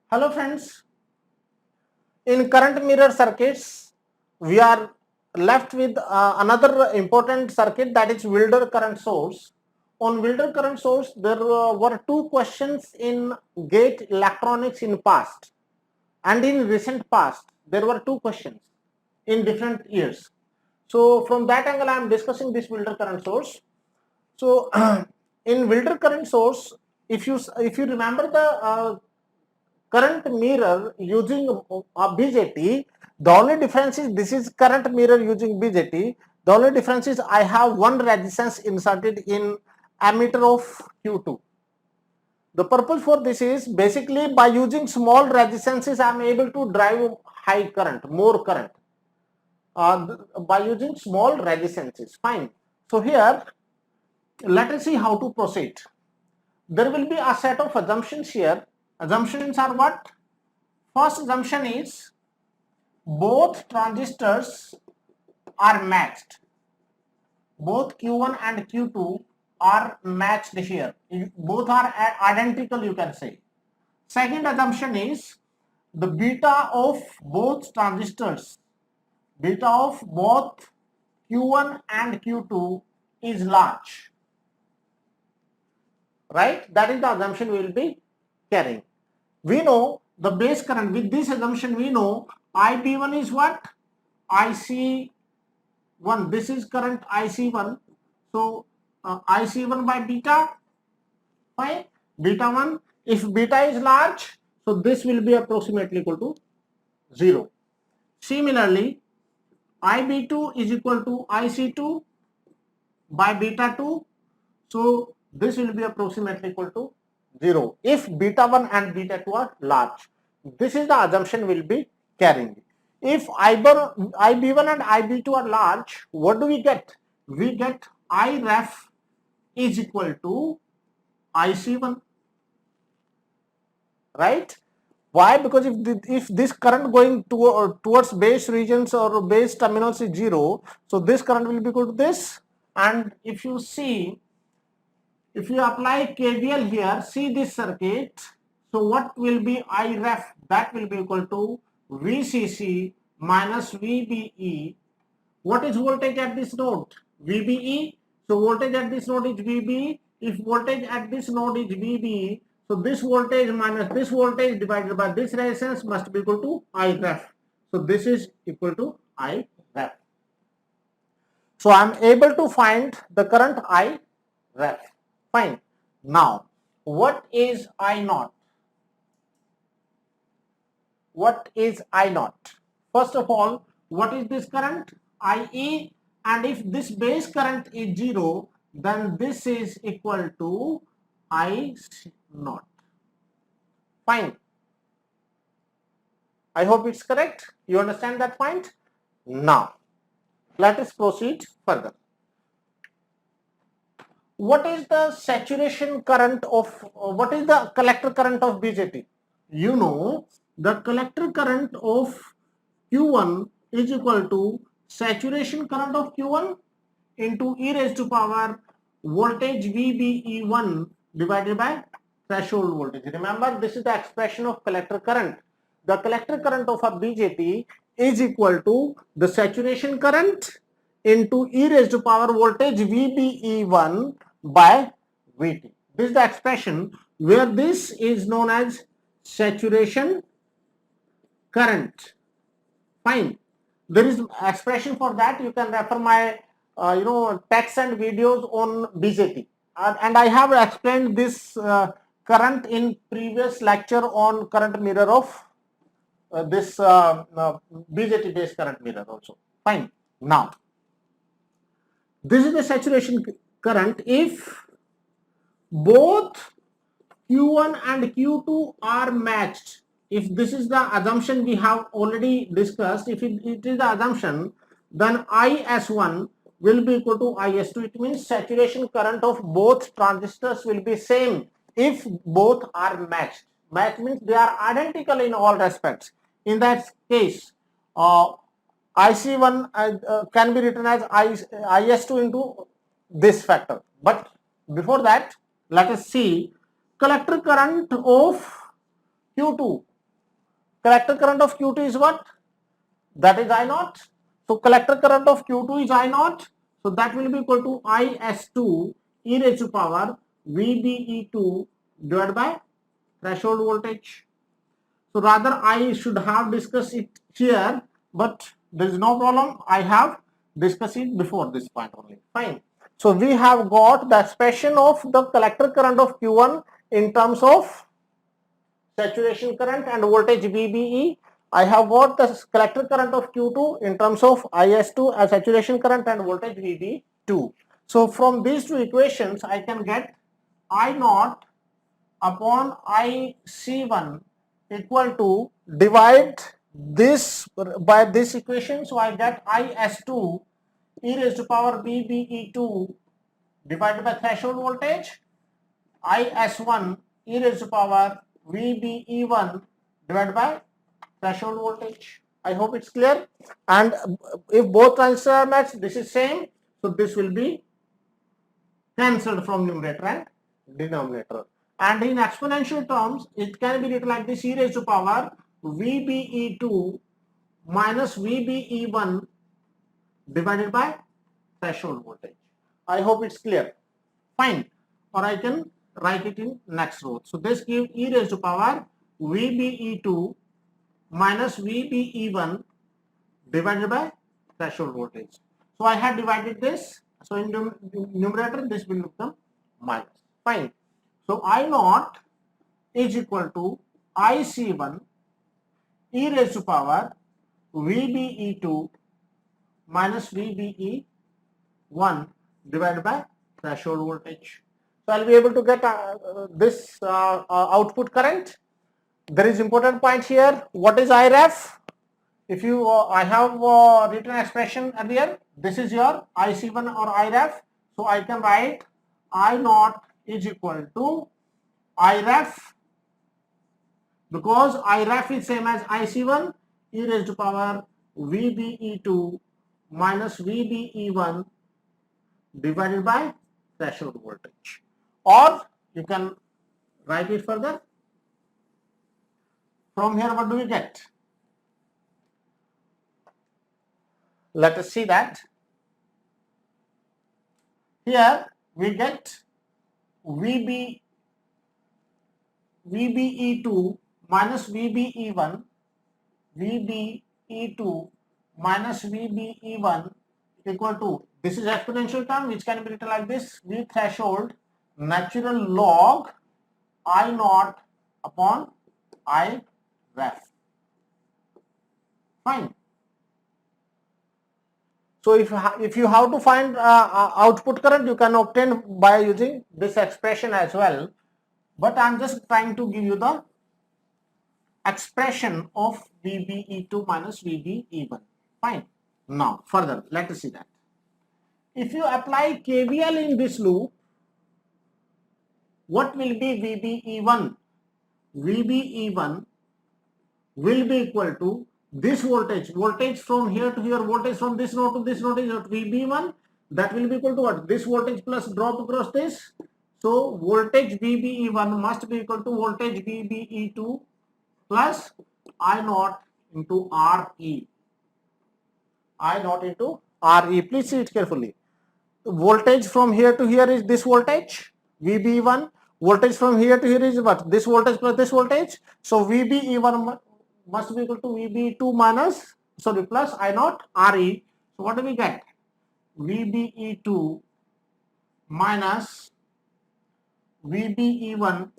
Hello friends, in current mirror circuits, we are left with another important circuit, that is Wilder current source. On Wilder current source, there were two questions in gate electronics in past, and in recent past there were two questions in different years. So from that angle I am discussing this Wilder current source. So in Wilder current source, if you remember the current mirror using BJT, the only difference is this is current mirror using BJT. The only difference is I have one resistance inserted in ammeter of Q2. The purpose for this is basically by using small resistances I am able to drive high current, more current by using small resistances. Fine. So here let us see how to proceed. There will be a set of assumptions here. Assumptions are what? First assumption is both transistors are matched. Both Q1 and Q2 are matched here. Both are identical, you can say. Second assumption is the beta of both transistors, beta of both Q1 and Q2 is large. Right? That is the assumption we will be carrying. We know the base current. With this assumption, we know IB1 is what? IC1. This is current IC1. So IC1 by beta. Fine. Beta 1. If beta is large, so this will be approximately equal to 0. Similarly, IB2 is equal to IC2 by beta 2. So this will be approximately equal to 0 if beta 1 and beta 2 are large. This is the assumption we will be carrying. If IB1 and IB2 are large, what do we get? We get IREF is equal to IC1. Right? Why? Because if this current going towards base regions or base terminals is 0, so this current will be equal to this. And if you see, if you apply KVL here, see this circuit. So what will be IREF? That will be equal to VCC minus VBE. What is voltage at this node? VBE. So voltage at this node is VBE. If voltage at this node is VBE, so this voltage minus this voltage divided by this resistance must be equal to IREF. So this is equal to IREF. So I am able to find the current IREF. Fine. Now, what is I naught? What is I naught? First of all, what is this current? IE, and if this base current is 0, then this is equal to I naught. Fine. I hope it's correct. You understand that point? Now, let us proceed further. What is the saturation current of, what is the collector current of BJT? You know, the collector current of Q1 is equal to saturation current of Q1 into e raised to power voltage VBE1 divided by threshold voltage. Remember, this is the expression of collector current. The collector current of a BJT is equal to the saturation current into e raised to power voltage VBE1 by VT. This is the expression where this is known as saturation current. Fine. There is expression for that. You can refer my texts and videos on BJT. And I have explained this current in previous lecture on current mirror of this BJT based current mirror also. Fine. Now, this is the saturation current if both Q1 and Q2 are matched. If this is the assumption we have already discussed, if it is the assumption, then IS1 will be equal to IS2. It means saturation current of both transistors will be same if both are matched. Match means they are identical in all respects. In that case, IC1 can be written as IS2 into this factor. But before that, let us see collector current of Q2. Collector current of Q2 is what? That is I naught. So collector current of Q2 is I naught. So that will be equal to IS2 e raised to power VBE2 divided by threshold voltage. So rather I should have discussed it here, but there is no problem. I have discussed it before this point only. Fine. So we have got the expression of the collector current of Q1 in terms of saturation current and voltage VBE. I have got the collector current of Q2 in terms of IS2 as saturation current and voltage VB2. So from these two equations, I can get I naught upon IC1 equal to divide this by this equation. So I get IS2 e raised to power VBE2 divided by threshold voltage, IS1 e raised to power VBE1 divided by threshold voltage. I hope it's clear. And if both transistors are matched, this is same. So this will be cancelled from numerator and denominator. And in exponential terms, it can be written like this: e raised to power VBE2 minus VBE1 divided by threshold voltage. I hope it's clear. Fine. Or I can write it in next row. So this gives e raised to power VBE2 minus VBE1 divided by threshold voltage. So I have divided this. So in numerator, this will become minus. Fine. So I naught is equal to IC1 e raised to power VBE2 minus VBE1 divided by threshold voltage. So I'll be able to get this output current. There is important point here. What is IREF? If you, I have written expression earlier. This is your IC1 or IREF. So I can write I naught is equal to IREF, because IREF is same as IC1 e raised to power VBE2 minus VBE1 divided by threshold voltage. Or you can write it further. From here, what do we get? Let us see that. Here we get VBE2 minus VBE1, VBE2 minus VBE1 equal to, this is exponential term which can be written like this: V threshold natural log I naught upon I ref. Fine. So if you have to find output current, you can obtain by using this expression as well. But I'm just trying to give you the expression of VBE2 minus VBE1. Fine. Now further, let us see that. If you apply KVL in this loop, what will be VBE1? VBE1 will be equal to this voltage from here to here, voltage from this node to this node is VB1. That will be equal to what? This voltage plus drop across this. So voltage VBE1 must be equal to voltage VBE2 plus I naught into RE. I naught into RE. Please see it carefully. Voltage from here to here is this voltage VBE1. Voltage from here to here is what? This voltage plus this voltage. So VBE1 must be equal to VBE2 minus, sorry, plus I naught RE. So what do we get? VBE2 minus VBE1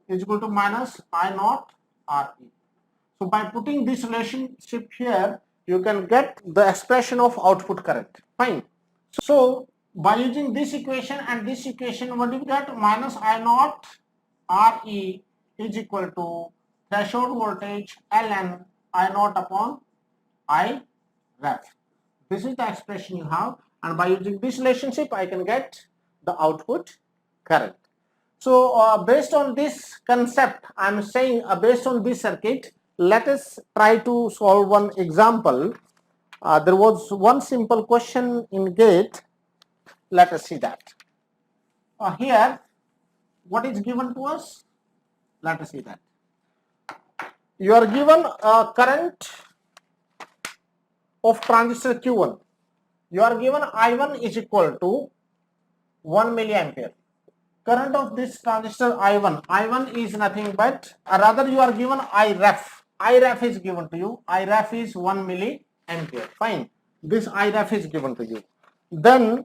is equal to minus I naught RE. So by putting this relationship here, you can get the expression of output current. Fine. So by using this equation and this equation, what do we get? Minus I naught RE is equal to threshold voltage ln I naught upon I ref. This is the expression you have, and by using this relationship, I can get the output current. So based on this concept, I am saying based on this circuit, let us try to solve one example. There was one simple question in GATE. Let us see that. Here what is given to us? Let us see that. You are given a current of transistor Q1. You are given I1 is equal to 1 milliampere. Current of this transistor I1 is nothing but, rather you are given Iref. Iref is given to you. Iref is 1 milliampere. Fine. This Iref is given to you. Then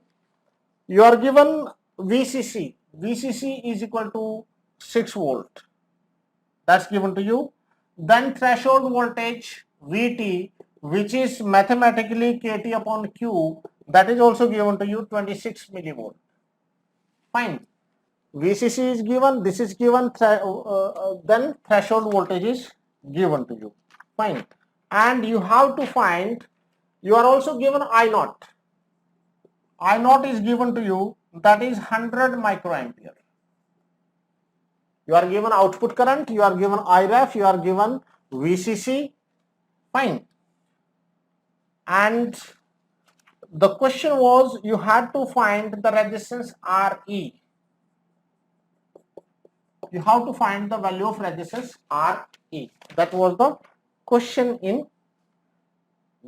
you are given VCC. VCC is equal to 6 volt. That's given to you. Then threshold voltage VT, which is mathematically KT upon Q, that is also given to you, 26 millivolt. Fine. VCC is given, this is given, then threshold voltage is given to you. Fine. And you have to find, you are also given I0. I0 is given to you, that is 100 microampere. You are given output current, you are given IREF, you are given VCC. Fine. And the question was, you had to find the resistance RE. You have to find the value of resistance RE. That was the question in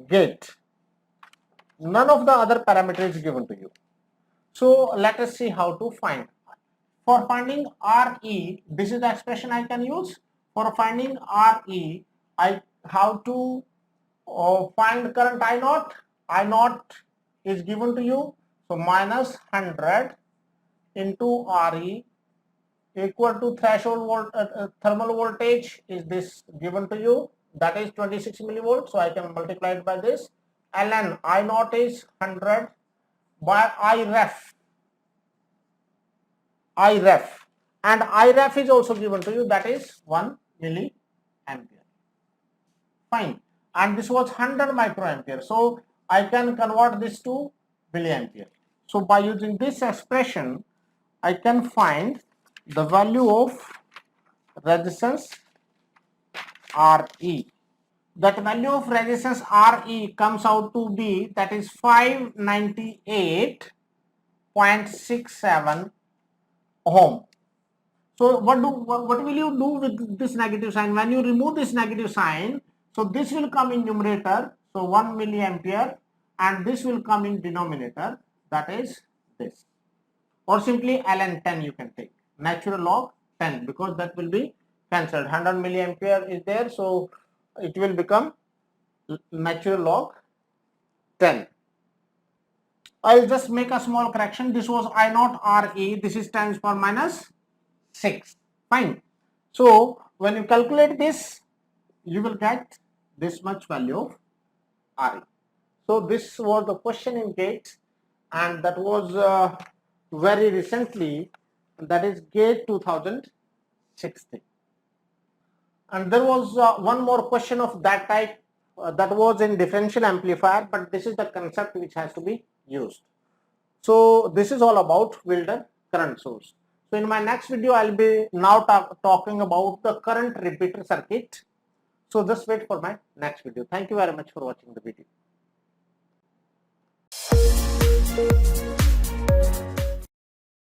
gate. None of the other parameters given to you. So let us see how to find. For finding RE, this is the expression I can use. For finding RE, I have to find current I0. I0 is given to you. So minus 100 into RE equal to threshold thermal voltage is this given to you. That is 26 millivolts. So I can multiply it by this. Ln I0 is 100 by Iref, and Iref is also given to you, that is 1 milliampere. Fine. And this was 100 microampere. So I can convert this to milliampere. So by using this expression, I can find the value of resistance RE. That value of resistance RE comes out to be, that is 598.67 ohm. So what will you do with this negative sign? When you remove this negative sign, so this will come in numerator, so 1 milliampere, and this will come in denominator, that is this. Or simply ln 10 you can take, natural log 10, because that will be cancelled. 100 milliampere is there, so it will become natural log 10. I'll just make a small correction. This was I0 RE. This is 10 to the power minus 6. Fine. So when you calculate this, you will get this much value of RE. So this was the question in GATE, and that was very recently, that is GATE 2016. And there was one more question of that type that was in differential amplifier, but this is the concept which has to be used. So this is all about Wilder current source. So in my next video, I'll be now talking about the current repeater circuit. So just wait for my next video. Thank you very much for watching the video.